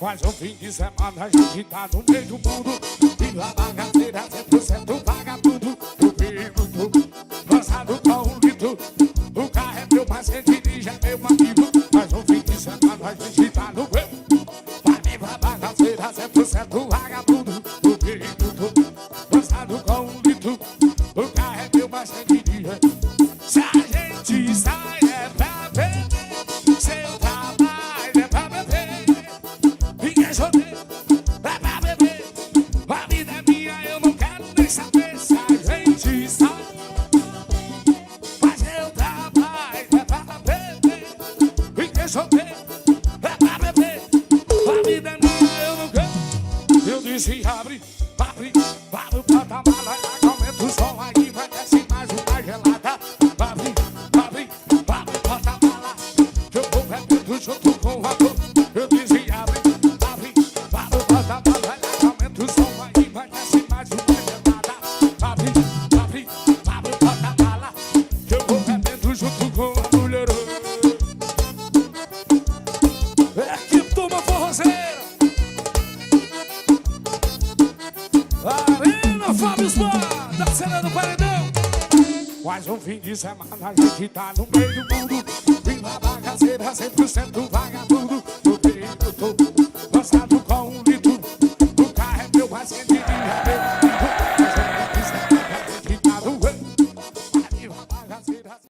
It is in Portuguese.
Mas um fim de semana a gente tá no meio do mundo. E lá bagaceira 100% vagabundo. O piloto, lançado com um litro. O carro é meu, mas quem dirige é meu amigo. Mas um fim de semana a gente tá no meio. Vai vir pra bagaceira 100% vagabundo. O piloto, lançado com um litro. O carro é meu, mas quem dirige é. Se a gente sai é pra beber. Seu trabalho é pra beber. Ninguém chover, é pra beber. A vida é minha, eu não quero nem saber. Se a gente sai, mas eu trabalho é pra beber. Ninguém chover, é pra beber. A vida é minha, eu não quero. Eu disse abre, abre, abre o porta-mala. Aumenta o som aí, vai descer mais uma gelada. Abre, abre, abre o porta-mala. Eu vou bebendo junto com o ator. Eu disse abre. Aumenta o som aí, vai descer mais uma gelada. Abre, abre, abre o porta-mala. Eu vou bebendo junto com a mulherada. É que turma forrozeira. Arena Fábio Sport, da cena do paredão. Mais um fim de semana a gente tá no meio do mundo. Vim lá bagaceira 100% vagabundo.